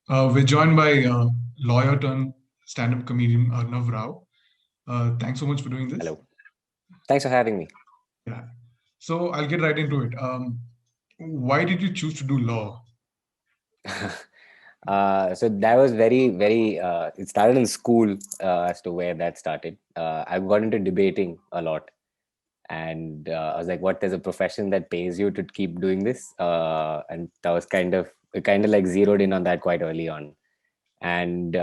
We're joined by lawyer-turned-stand-up comedian Arnav Rao. Thanks so much for doing this. Hello. Thanks for having me. Yeah. So I'll get right into it. Why did you choose to do law? So that was very, it started in school as to where that started. I got into debating a lot. And I was like, what, there's a profession that pays you to keep doing this? And that was kind of like zeroed in on that quite early on. And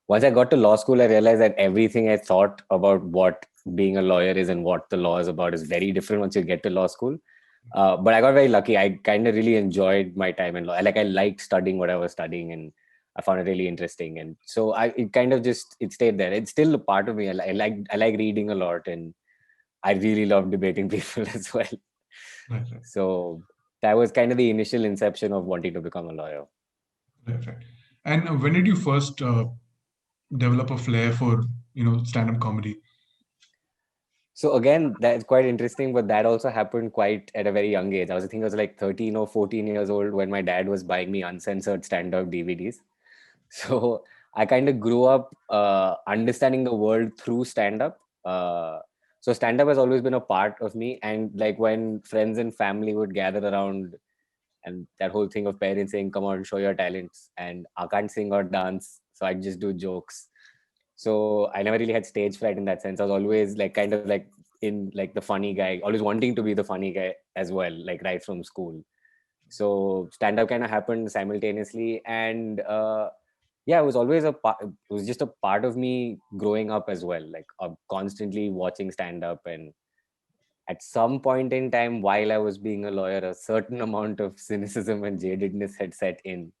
once I got to law school, I realized that everything I thought about what being a lawyer is and what the law is about is very different once you get to law school. But I got very lucky. I kind of really enjoyed my time in law. I liked studying what I was studying, and I found it really interesting. And so it kind of just it stayed there. It's still a part of me. I like reading a lot, and I really love debating people as well. Right, right, So that was kind of the initial inception of wanting to become a lawyer. right, right. And when did you first develop a flair for stand-up comedy? So again, that's quite interesting, but that also happened quite at a very young age. I think I was like 13 or 14 years old when my dad was buying me uncensored stand-up DVDs. So I kind of grew up understanding the world through stand-up. So stand-up has always been a part of me. And like when friends and family would gather around and that whole thing of parents saying, come on, show your talents. And I can't sing or dance. So I just do jokes. So I never really had stage fright in that sense. I was always like kind of like in like the funny guy, always wanting to be the funny guy as well, like right from school. So stand up kind of happened simultaneously. And yeah, it was always it was just a part of me growing up as well, like constantly watching stand up. And at some point in time, while I was being a lawyer, a certain amount of cynicism and jadedness had set in,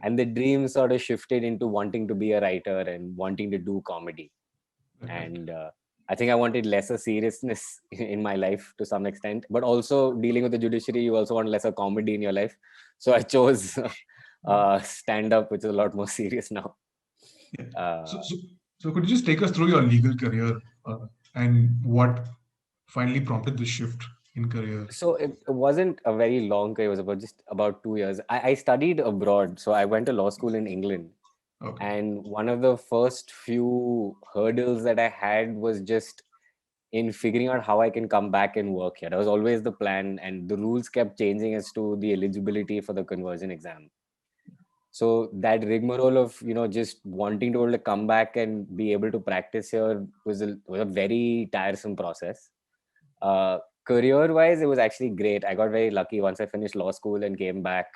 and the dream sort of shifted into wanting to be a writer and wanting to do comedy. Right, right. And I think I wanted lesser seriousness in my life to some extent, but also dealing with the judiciary, you also want lesser comedy in your life. So I chose stand up, which is a lot more serious now. Yeah. So, uh, so, so could you just take us through your legal career and what finally prompted the shift in career? so it wasn't a very long career. It was just about 2 years. I studied abroad, so I went to law school in England. Okay. And one of the first few hurdles that I had was just in figuring out how I can come back and work here. That was always the plan, and the rules kept changing as to the eligibility for the conversion exam. So that rigmarole of just wanting to be able to come back and be able to practice here was a very tiresome process. Career wise, it was actually great. I got very lucky once I finished law school and came back.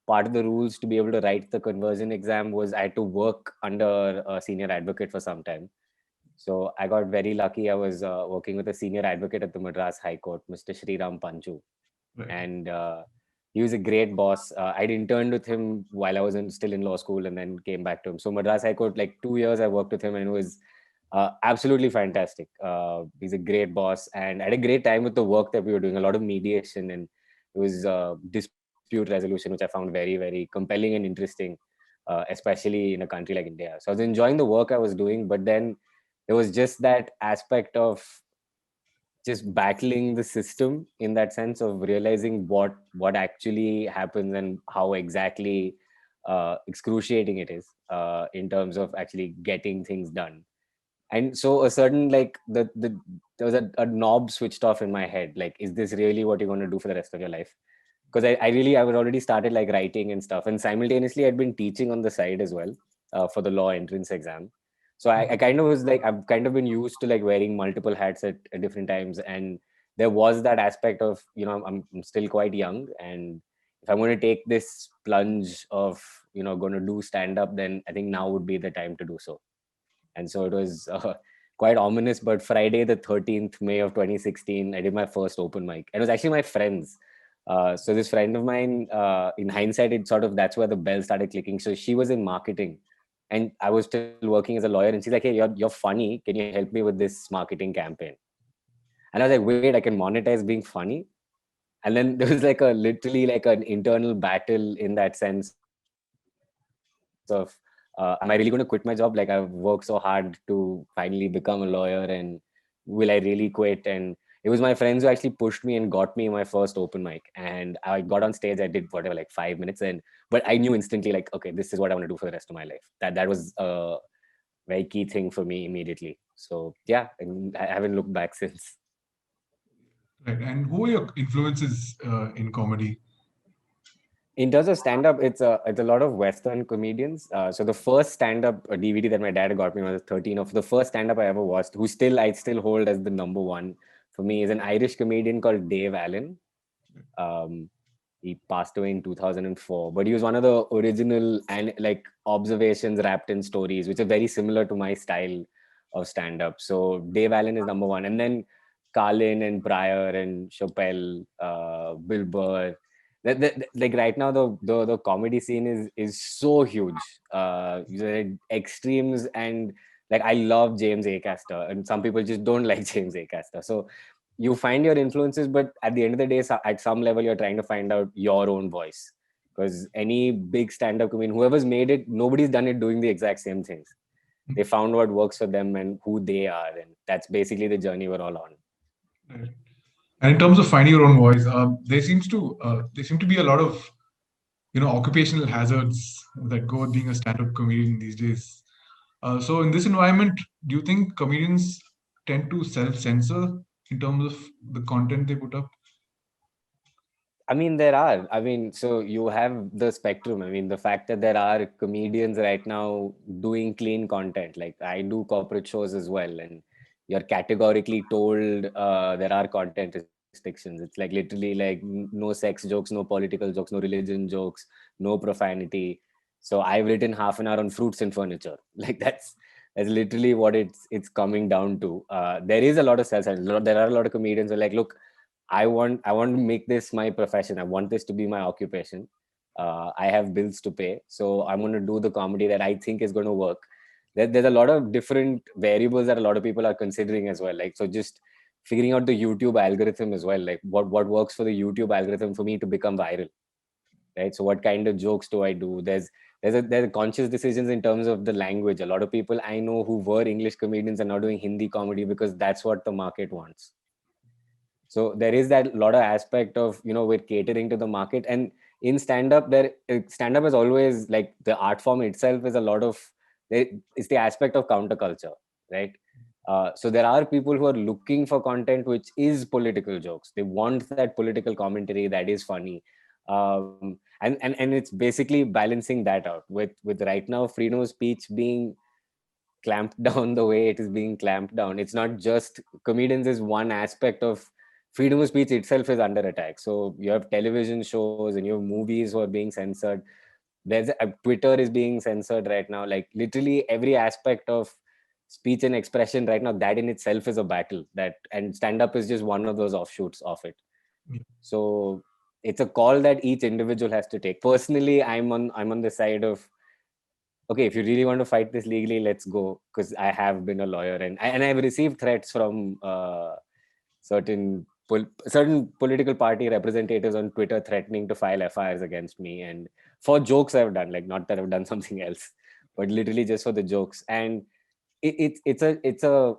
Part of the rules to be able to write the conversion exam was I had to work under a senior advocate for some time. So I got very lucky. I was working with a senior advocate at the Madras High Court, Mr. Sriram Panchu, Right. and he was a great boss. I'd interned with him while I was still in law school, and then came back to him. So Madras High Court, like 2 years, I worked with him, and it was absolutely fantastic. He's a great boss, and I had a great time with the work that we were doing. A lot of mediation, and it was dispute resolution, which I found very, very compelling and interesting, especially in a country like India. So I was enjoying the work I was doing, but then there was just that aspect of just battling the system in that sense of realizing what actually happens and how exactly excruciating it is in terms of actually getting things done. And so a certain like there was a knob switched off in my head, like, is this really what you're going to do for the rest of your life? Because I was already started like writing and stuff, and simultaneously I'd been teaching on the side as well for the law entrance exam. So I kind of was like, I've kind of been used to like wearing multiple hats at different times, and there was that aspect of I'm still quite young, and if I'm going to take this plunge of going to do stand up, then I think now would be the time to do so. And so it was quite ominous. But Friday, the 13th May of 2016, I did my first open mic. And it was actually my friends. So this friend of mine, in hindsight, it sort of that's where the bell started clicking. So she was in marketing, and I was still working as a lawyer. And she's like, "Hey, you're funny. Can you help me with this marketing campaign?" And I was like, "Wait, I can monetize being funny." And then there was like a literally like an internal battle in that sense of am I really going to quit my job? Like, I've worked so hard to finally become a lawyer, and will I really quit? And It was my friends who actually pushed me and got me my first open mic. And I got on stage. I did whatever, like 5 minutes, but I knew instantly, like, okay, this is what I want to do for the rest of my life. That was a very key thing for me immediately. So yeah, and I haven't looked back since. Right. And who are your influences in comedy? In terms of stand-up, it's a lot of Western comedians. So the first stand-up DVD that my dad got me when I was 13, of the first stand-up I ever watched, who still I still hold as the number one for me, is an Irish comedian called Dave Allen. Um, he passed away in 2004, but he was one of the original and like observations wrapped in stories, which are very similar to my style of stand-up. So Dave Allen is number one, and then Carlin and Pryor and Chappelle, Bill Burr. Like right now, the comedy scene is so huge. The extremes, and like I love James Acaster, and some people just don't like James Acaster. So you find your influences, but at the end of the day, at some level, you're trying to find out your own voice. Because any big stand-up comedian, whoever's made it, nobody's done it doing the exact same things. They found what works for them and who they are, and that's basically the journey we're all on. Right. And in terms of finding your own voice, there seem to be a lot of occupational hazards that go with being a stand-up comedian these days. So in this environment, do you think comedians tend to self-censor in terms of the content they put up? I mean, there are. I mean, so you have the spectrum. I mean, the fact that there are comedians right now doing clean content, like I do corporate shows as well, and you're categorically told there are content restrictions. It's like literally like no sex jokes, no political jokes, no religion jokes, no profanity. So I've written half an hour on fruits and furniture. Like that's literally what it's coming down to. There is a lot of self-censor. There are a lot of comedians who are like, look, I want to make this my profession. I want this to be my occupation. I have bills to pay, so I'm going to do the comedy that I think is going to work. There's a lot of different variables that a lot of people are considering as well. Like, so just figuring out the YouTube algorithm as well. Like what works for the YouTube algorithm for me to become viral, right? So what kind of jokes do I do? There's a conscious decisions in terms of the language. A lot of people I know who were English comedians are now doing Hindi comedy because that's what the market wants. So there is that lot of aspect of, we're catering to the market. And in stand-up, stand-up is always like the art form itself is a lot of, it's the aspect of counterculture, right? So there are people who are looking for content which is political jokes. They want that political commentary that is funny. And it's basically balancing that out with right now freedom of speech being clamped down the way it is being clamped down. It's not just comedians is one aspect of freedom of speech itself is under attack. So you have television shows and you have movies who are being censored. Twitter is being censored right now. Like literally every aspect of speech and expression right now, that in itself is a battle. And stand up is just one of those offshoots of it. So it's a call that each individual has to take. Personally, I'm on the side of, okay, if you really want to fight this legally, let's go. Because I have been a lawyer and I've received threats from certain political party representatives on Twitter threatening to file FIRs against me, and for jokes I've done, like not that I've done something else, but literally just for the jokes. And it's a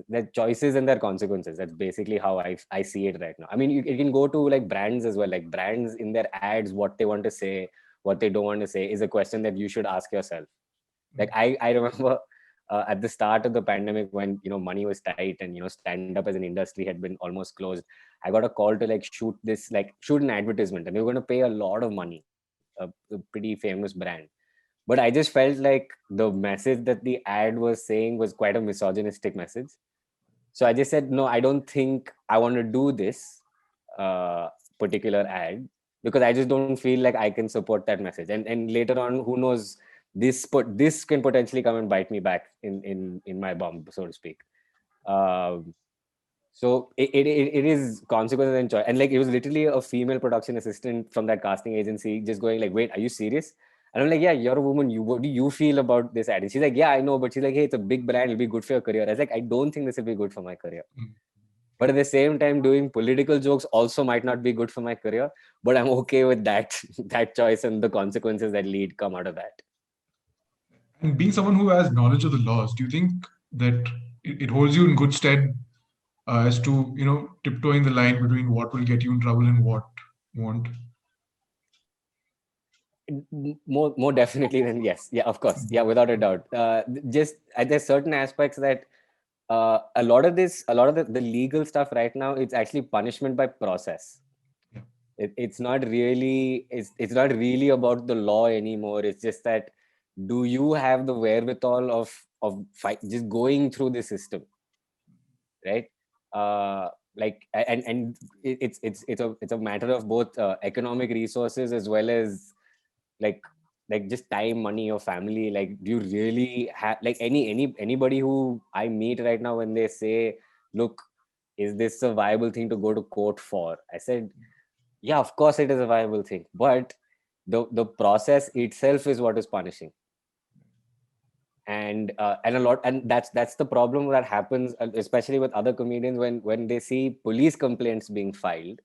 their choices and their consequences. That's basically how I see it right now. I mean, it can go to like brands as well. Like brands in their ads, what they want to say, what they don't want to say, is a question that you should ask yourself. Like I remember at the start of the pandemic when money was tight and stand up as an industry had been almost closed. I got a call to like shoot an advertisement, and they were going to pay a lot of money, a pretty famous brand. But I just felt like the message that the ad was saying was quite a misogynistic message. So I just said, no, I don't think I want to do this uh, particular ad, because I just don't feel like I can support that message. And later on, who knows, this can potentially come and bite me back in my bum, so to speak. Um, so it is consequences and choice. And like it was literally a female production assistant from that casting agency just going like, wait, are you serious? And I'm like, yeah, you're a woman. What do you feel about this ad? And she's like, yeah, I know. But she's like, hey, it's a big brand. It'll be good for your career. I was like, I don't think this will be good for my career. But at the same time, doing political jokes also might not be good for my career. But I'm okay with that that choice and the consequences that come out of that. And being someone who has knowledge of the laws, do you think that it holds you in good stead as to tiptoeing the line between what will get you in trouble and what won't? More definitely than yes. Yeah, of course. Yeah, without a doubt. Just there's certain aspects that a lot of the legal stuff right now, it's actually punishment by process. Yeah. It's not really about the law anymore. It's just that, do you have the wherewithal of fight, just going through the system, right? Like and it's a matter of both economic resources as well as like just time, money, or family. Like, do you really have, like, anybody who I meet right now, when they say, look, is this a viable thing to go to court for? I said, yeah, of course it is a viable thing, but the process itself is what is punishing. And a lot, and that's the problem that happens, especially with other comedians, when they see police complaints being filed.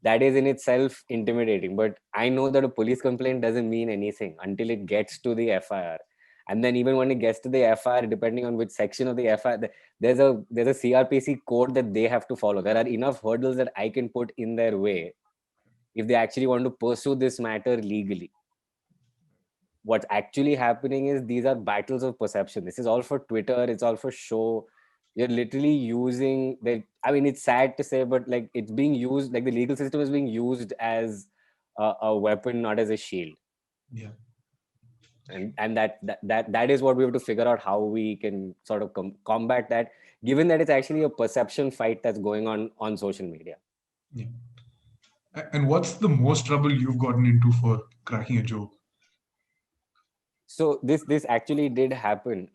That is in itself intimidating, but I know that a police complaint doesn't mean anything until it gets to the FIR. And then even when it gets to the FIR, depending on which section of the FIR, there's a CRPC code that they have to follow. There are enough hurdles that I can put in their way if they actually want to pursue this matter legally. What's actually happening is these are battles of perception. This is all for Twitter. It's all for show. You're literally using the, I mean, it's sad to say, but like, it's being used, like the legal system is being used as a weapon, not as a shield. Yeah. And that is what we have to figure out, how we can sort of combat that, given that it's actually a perception fight that's going on social media. Yeah. And what's the most trouble you've gotten into for cracking a joke? So this actually did happen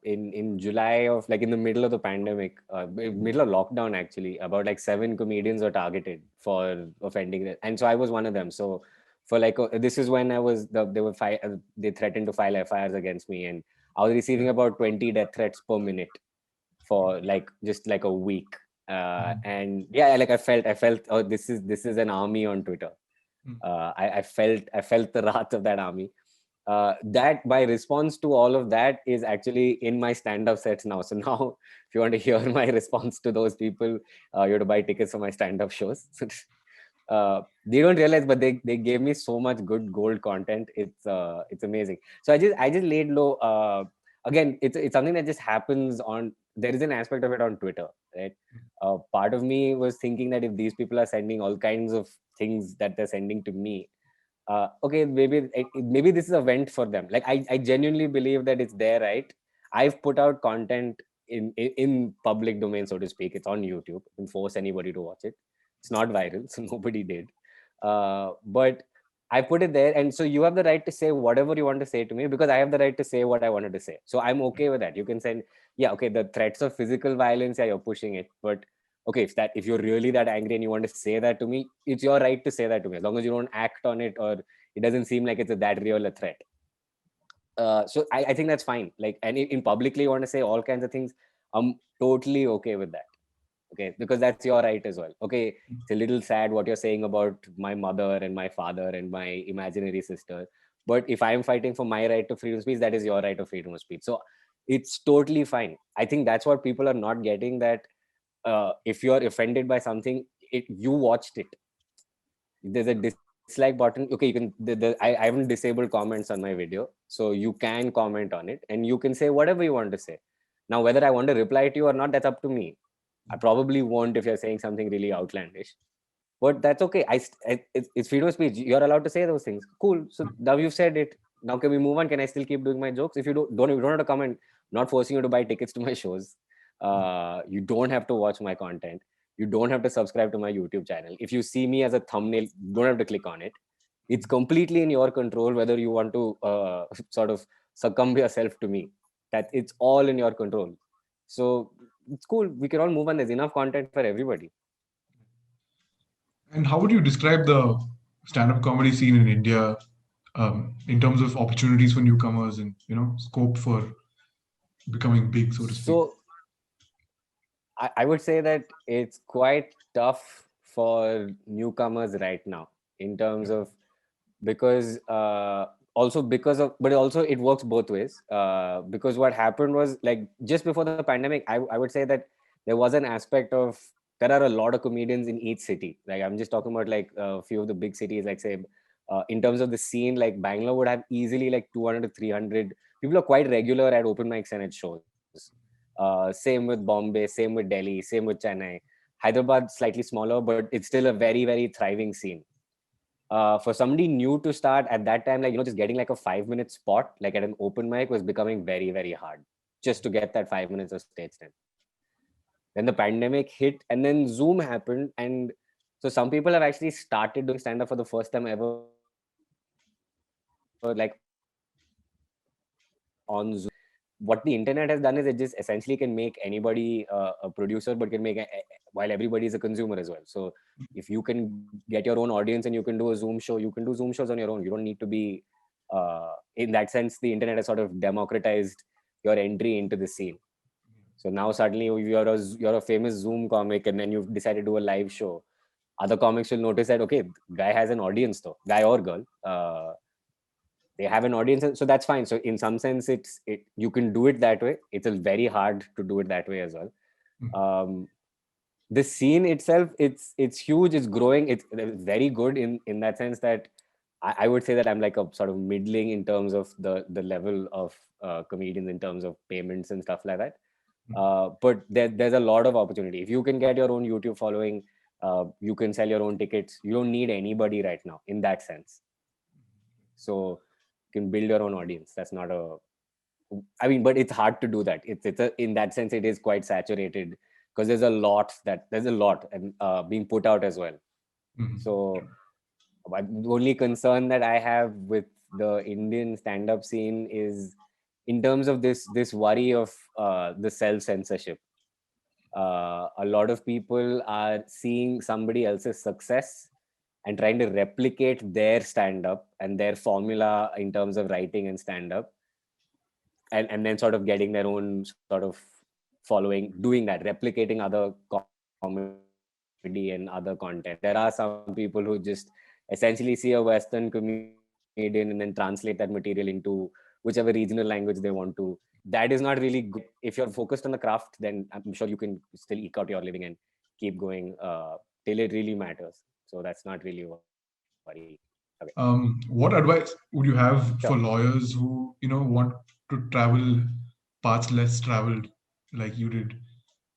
in July, of like in the middle of the pandemic, middle of lockdown actually. About like 7 comedians were targeted for offending, and so I was one of them. So for like this is when I was they threatened to file FIRs against me, and I was Yeah. receiving about 20 death threats per minute for like just like a week. And yeah, like I felt, oh, this is an army on Twitter. Mm. I felt the wrath of that army. That my response to all of that is actually in my stand-up sets now. So now, if you want to hear my response to those people, you have to buy tickets for my stand-up shows. They don't realize, but they gave me so much good gold content. It's amazing. So I just laid low. Again, it's something that just happens on. There is an aspect of it on Twitter, right? Part of me was thinking that if these people are sending all kinds of things that they're sending to me, okay, maybe this is a vent for them. Like, I genuinely believe that it's their right. I've put out content in public domain, so to speak. It's on YouTube. I can force anybody to watch it. It's not viral, so nobody did. But I put it there, and so you have the right to say whatever you want to say to me, because I have the right to say what I wanted to say. So I'm okay with that. You can send, yeah, okay, the threats of physical violence, yeah, you're pushing it, but okay, if you're really that angry and you want to say that to me, it's your right to say that to me, as long as you don't act on it, or it doesn't seem like it's that real a threat. So I think that's fine. Like, and in publicly you want to say all kinds of things, I'm totally okay with that. Okay, because that's your right as well. Okay, it's a little sad what you're saying about my mother and my father and my imaginary sister, but if I'm fighting for my right to freedom of speech, that is your right of freedom of speech. So it's totally fine. I think that's what people are not getting, that if you're offended by something, you watched it. There's a dislike button. Okay, you can I haven't disabled comments on my video, so you can comment on it and you can say whatever you want to say. Now, whether I want to reply to you or not, that's up to me. I probably won't if you're saying something really outlandish, but that's okay. It's freedom of speech. You're allowed to say those things. Cool. So now you've said it. Now can we move on? Can I still keep doing my jokes? If you don't have to comment. Not forcing you to buy tickets to my shows. You don't have to watch my content. You don't have to subscribe to my YouTube channel. If you see me as a thumbnail, you don't have to click on it. It's completely in your control whether you want to sort of succumb yourself to me. That it's all in your control. So it's cool. We can all move on. There's enough content for everybody. And how would you describe the stand-up comedy scene in India, in terms of opportunities for newcomers and scope for becoming big, so to speak? So I would say that it's quite tough for newcomers right now, in terms Yeah. of, because also because of, but also it works both ways. Because what happened was, like, just before the pandemic, I would say that there was an aspect of, there are a lot of comedians in each city. Like I'm just talking about like a few of the big cities, like say in terms of the scene, like Bangalore would have easily like 200 to 300 people are quite regular at open mics and at shows. Same with Bombay, same with Delhi, same with Chennai. Hyderabad slightly smaller, but it's still a very, very thriving scene. For somebody new to start at that time, like, just getting like a 5 minute spot, like at an open mic, was becoming very, very hard just to get that 5 minutes of stage time. Then the pandemic hit, and then Zoom happened. And so some people have actually started doing stand up for the first time ever, like on Zoom. What the internet has done is it just essentially can make anybody a producer, but can make while everybody is a consumer as well. So if you can get your own audience and you can do a Zoom show, you can do Zoom shows on your own. You don't need to be in that sense. The internet has sort of democratized your entry into the scene. So now suddenly you're a famous Zoom comic, and then you've decided to do a live show. Other comics will notice that, okay, guy has an audience though, guy or girl. They have an audience, so that's fine. So in some sense, you can do it that way. It's a very hard to do it that way as well. um, the scene itself, it's huge, it's growing, it's very good in that sense that I would say that I'm like a sort of middling in terms of the level of comedians in terms of payments and stuff like that. But there's a lot of opportunity if you can get your own YouTube following. You can sell your own tickets. You don't need anybody right now in that sense. So you can build your own audience. That's not a, I mean, but it's hard to do that. In that sense, it is quite saturated because there's a lot and being put out as well. So the only concern that I have with the Indian stand-up scene is in terms of this worry of the self-censorship. A lot of people are seeing somebody else's success and trying to replicate their stand-up and their formula in terms of writing and stand-up, and then sort of getting their own sort of following, doing that, replicating other comedy and other content. There are some people who just essentially see a Western comedian and then translate that material into whichever regional language they want to. That is not really good. If you're focused on the craft, then I'm sure you can still eke out your living and keep going till it really matters. So that's not really a worry. Okay. What advice would you Sure. have for lawyers who want to travel paths less traveled like you did?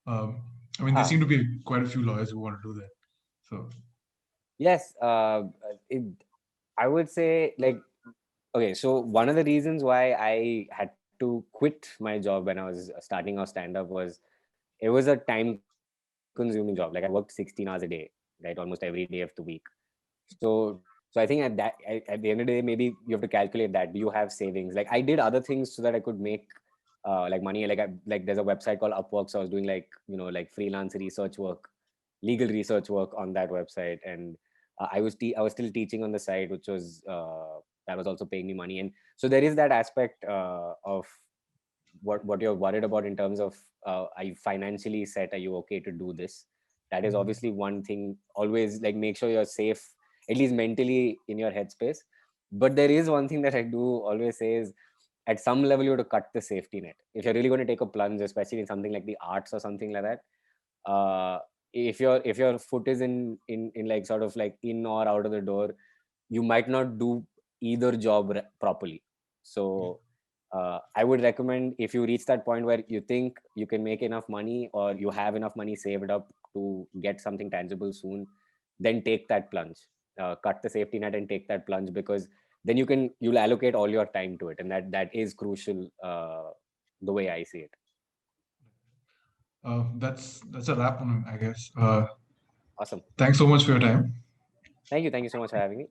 I mean, there Ah, seem to be quite a few lawyers who want to do that. So, yes. I would say, like, okay, so one of the reasons why I had to quit my job when I was starting off stand up was it was a time consuming job. Like I worked 16 hours a day, right? Almost every day of the week. So I think at the end of the day, maybe you have to calculate that. Do you have savings? Like I did other things so that I could make like money. Like there's a website called Upwork. So I was doing like, like freelance research work, legal research work on that website. And I was still teaching on the side, which was that was also paying me money. And so there is that aspect of what you're worried about in terms of are you financially set, are you okay to do this? That is obviously one thing. Always like make sure you're safe, at least mentally, in your headspace. But there is one thing that I do always say is, at some level you have to cut the safety net if you're really going to take a plunge, especially in something like the arts or something like that. If your foot is in like sort of like in or out of the door, you might not do either job properly. So I would recommend, if you reach that point where you think you can make enough money or you have enough money saved up to get something tangible soon, then take that plunge. Cut the safety net and take that plunge, because then you'll allocate all your time to it, and that is crucial, the way I see it. that's a wrap on it, I guess. Awesome. Thanks so much for your time. Thank you so much for having me.